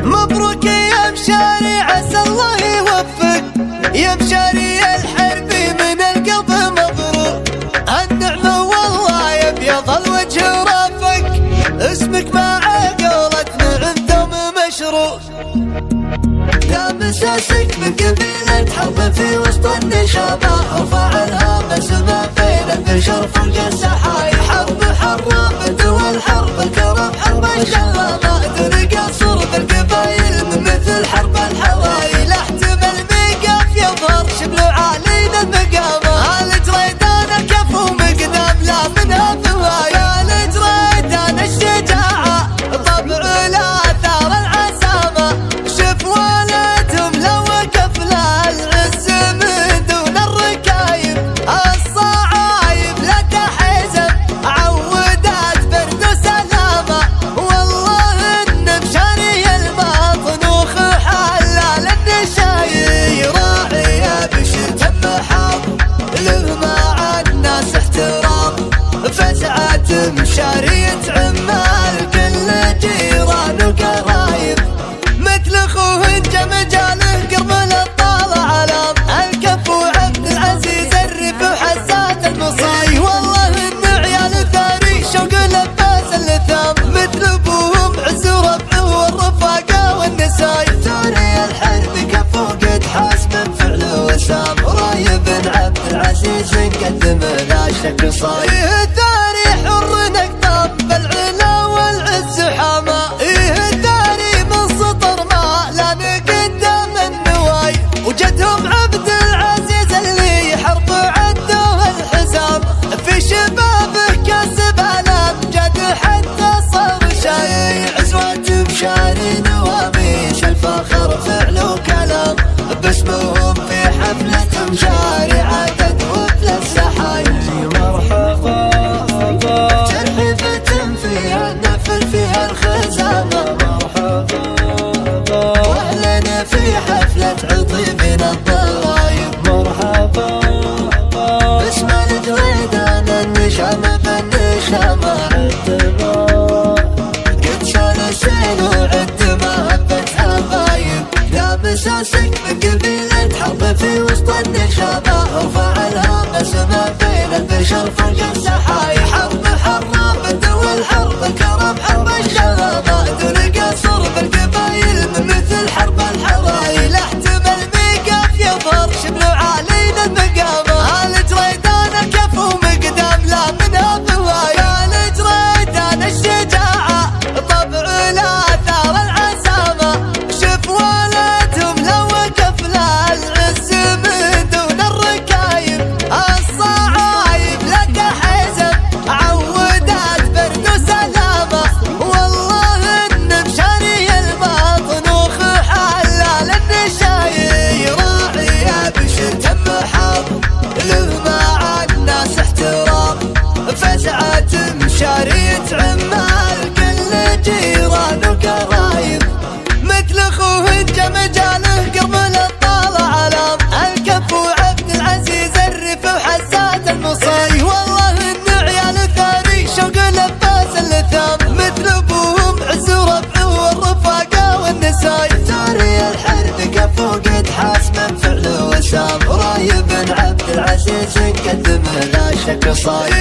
مبروك يا مشاري عسى الله يوفق، يا مشاري الحربي من القلب مبروك. هالنعمة والله يبيض الوجه رافق، اسمك مع قولة نعم دوم مشروق. يا مساسك من قبيلة حرب في وسط النشامة، ارفع الهام سما بين البشر فوق السحايا. حرب حرام والحرب الكرم حرب الشهامة، دون قصر بالقبايل من مثل حرب الحوايا. لا احتمل ميقاف يظهر شبل عالينا المقامة، الجريدان الكف ومقدام لا منها فوايا. الجريدان الشجاعة طبع لا ثار العسامة، شف ولدهم لو وقف له العز من دون الركايب. الصعايب لا تحزن عودات برد وسلامة، والله ان مشاري المطنوخ حلال النشاي. راعي بشتم حظ له مع الناس احترام، فزعة مشاري عمال كل جيران وقرايب. مثل اخوه انجى مجاله قرب الابطال علام، الكف وعبد العزيز الريف وحسات المصاي. والله ان عيال ثاني شوق لباس اللثام، مثل ابوهم عز وربعه والرفاقه والنساي. ثاني الحرب كف وقد حاس من فعله وسام، رايب بن عبد العزيز نقدم لا شك صاي. ثاني حر نقطاب بالعلا والعز حما، ثاني من سطر ما لا نقدم النواي. وجدهم عبد العزيز اللي حرب عدوه الحزام، في شبابه كسب الامجاد حتى صار شاي. عزوات مشاري نواميش الفخر فعل وكلام، باسمهم في حفلة مشاري عدد مثل السحايا. مرحبا ترحيبة فيها النفل فيها الخزامة، مرحبا واهلا في حفلة عطيبنا الضرايب. مرحبا باسم الجريدان النشامة بالنشامة، عدنا قد شال السيل وعد ما هبت حبايب. يا مساسك من قبيلة حرب في وسط النشامة، ارفع الهام سما بين البشر فوق السحايا. حرب حرام والحرب الكرم حرب الشهامة، دون قصر بالقبايل من مثل حرب الحوايا. لا احتمل ميقاف يظهر شبل عالينا المقامة، الجريدان الكف ومقدام لا منها فوايا. الجريدان الشجاعة طبع لا ثار العسامة، شف ولدهم لو وقف له العز من دون الركايب. الصعايب لا تحزن عودات برد وسلامة، والله ان مشاري المطنوخ حلال النشاي. راعي بشتم حظ له مع الناس احترام، فزعة مشاري عمال كل جيران وقرايب. مثل اخوه انجى مجاله قرب الابطال علام، الكف وعبد العزيز الريف وحسات المصاي. والله ان عيال ثاني شوق لباس اللثام، مثل ابوهم عز وربعه والرفاقه والنساي. ثاني الحرب كف وقد حاس من فعله وسام، رايب بن عبد العزيز نقدم لا شك صاي.